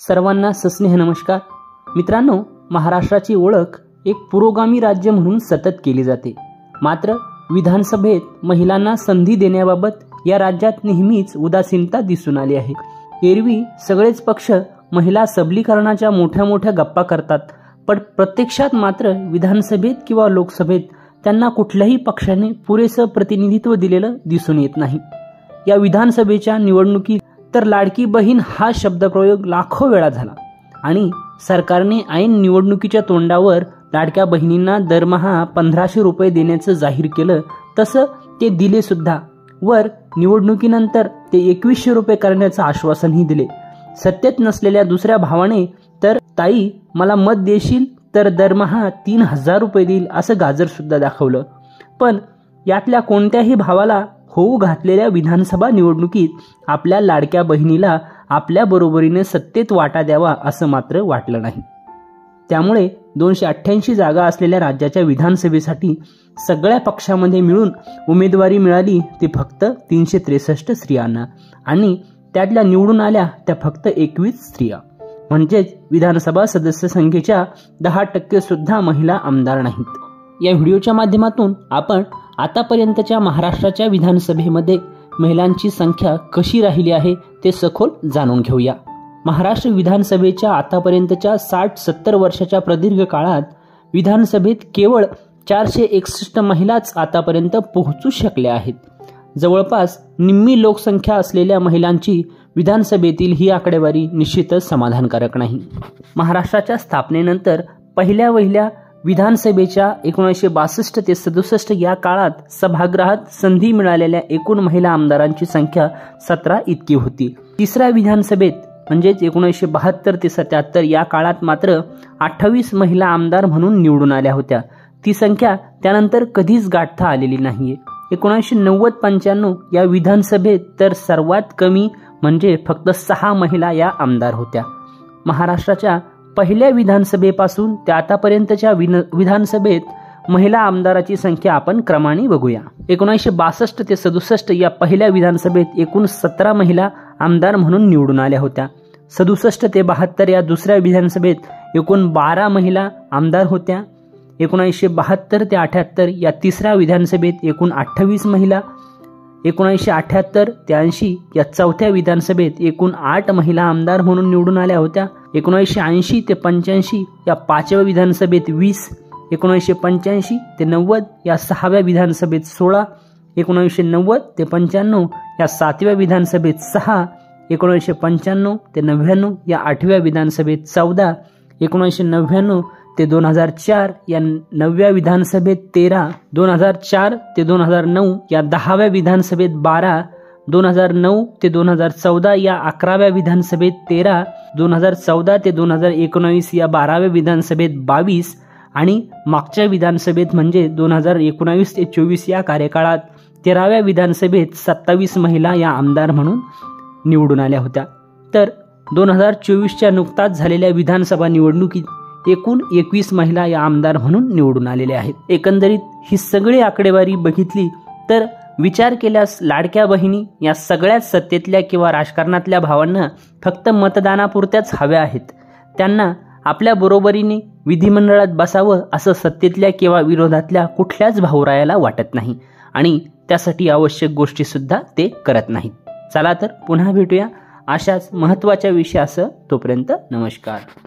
सर्वांना सस्नेह नमस्कार। मित्रांनो, महाराष्ट्राची ओळख एक पुरोगामी राज्य म्हणून सतत केली जाते। मात्र विधानसभेत महिलांना संधी देण्याबाबत या राज्यात नेहमीच उदासीनता दिसून आली आहे। एरवी सगळेच पक्ष महिला सबलीकरणाच्या मोठ्या मोठ्या गप्पा करतात, पण प्रत्यक्षात मात्र विधानसभेत किंवा लोकसभेत त्यांना कुठल्याही पक्षाने पुरेसं प्रतिनिधित्व दिलेलं दिसून येत नाही। या विधानसभेच्या निवडणुकीत तर लाडकी बहीण हा शब्दप्रयोग लाखो वेळा झाला आणि सरकारने ऐन निवडणुकीच्या तोंडावर लाडक्या बहिणींना दरमहा 1500 रुपये देण्याचं जाहीर केलं, तसं ते दिले सुद्धा। वर निवडणुकीनंतर ते 2100 रुपये करण्याचं आश्वासनही दिले। सत्तेत नसलेल्या दुसऱ्या भावाने तर ताई मला मत देशील तर दरमहा 3000 रुपये देईल असं गाजर सुद्धा दाखवलं। पण यातल्या कोणत्याही भावाला होऊ घातलेल्या विधानसभा निवडणुकीत आपल्या लाडक्या बहिणीला आपल्या बरोबरीने सत्तेत वाटा द्यावा असं मात्र वाटलं नाही। त्यामुळे 288 जागा असलेल्या राज्याच्या विधानसभेसाठी सगळ्या पक्षामध्ये मिळून उमेदवारी मिळाली ती फक्त 363 स्त्रियांना आणि त्यातल्या निवडून आल्या त्या फक्त 21 स्त्रिया। म्हणजेच विधानसभा सदस्य संख्येच्या 10% सुद्धा महिला आमदार नाहीत। या व्हिडिओच्या माध्यमातून आपण आतापर्यंतच्या महाराष्ट्राच्या विधानसभेमध्ये महिलांची संख्या कशी राहिली आहे ते सखोल जाणून घेऊया। महाराष्ट्र विधानसभेच्या आतापर्यंतच्या 60-70 वर्षाच्या प्रदीर्घ काळात विधानसभेत केवळ 461 महिलाच आतापर्यंत पोहोचू शकल्या आहेत। जवळपास निम्मी लोकसंख्या असलेल्या महिलांची विधानसभेतील ही आकडेवारी निश्चितच समाधानकारक नाही। महाराष्ट्राच्या स्थापनेनंतर पहिल्या विधानसभेच्या 1962 ते 67 या काळात सभागृहात संधी मिळालेल्या एकूण महिला आमदारांची संख्या 17 इतकी होती। तिसऱ्या विधानसभेत म्हणजेच 1972 ते 77 या काळात मात्र 28 महिला आमदार म्हणून निवडून आल्या होत्या। ती संख्या त्यानंतर कधीच गाठता आलेली नाहीये। 1990-95 या विधानसभेत तर सर्वात कमी म्हणजे फक्त 6 महिला या आमदार होत्या। महाराष्ट्राच्या पहिल्या विधानसभेपासून ते आतापर्यंतच्या विधानसभेत महिला आमदाराची संख्या आपण क्रमाने बघूया। 1962 ते 67 या पहिल्या विधानसभेत एकूण 17 महिला आमदार म्हणून निवडून आल्या होत्या। 67 ते 72 या दुसऱ्या विधानसभेत एकूण 12 महिला आमदार होत्या। 1972 ते 78 या तिसऱ्या विधानसभेत एकूण 28 महिला। 1978 ते 80 या चौथ्या विधानसभेत एकूण 8 महिला आमदार म्हणून निवडून आल्या होत्या। 1980 ते 85 या पाचव्या विधानसभेत 20। 1985 ते 90 या 6व्या विधानसभेत 16। 1990 ते 95 या 7व्या विधानसभेत 6। 1995 ते 99 या 8व्या विधानसभेत 14। 1999 ते 2004 या 9व्या विधानसभेत 13। 2004 ते 2009 या 10व्या विधानसभेत 12। 2009 ते 2014 या 11व्या विधानसभेत 13। 2014 ते 2019 या 12व्या विधानसभेत 22 आणि मागच्या विधानसभेत म्हणजे 2019 ते 24 या कार्यकाळात 13व्या विधानसभेत 27 महिला या आमदार म्हणून निवडून आल्या होत्या। तर 2024च्या नुकताच झालेल्या विधानसभा निवडणुकीत एकूण 21 महिला या आमदार म्हणून निवडून आलेल्या आहेत। एकंदरीत ही सगळी आकडेवारी बघितली तर विचार केल्यास लाडक्या बहिणी या सगळ्याच सत्तेतल्या किंवा राजकारणातल्या भावांना फक्त मतदानापुरत्याच हव्या आहेत। त्यांना आपल्या बरोबरीने विधिमंडळात बसावं असं सत्तेतल्या किंवा विरोधातल्या कुठल्याच भाऊरायाला वाटत नाही आणि त्यासाठी आवश्यक गोष्टी सुद्धा ते करत नाहीत। चला तर पुन्हा भेटूया अशाच महत्त्वाच्या विषयासह। तोपर्यंत नमस्कार।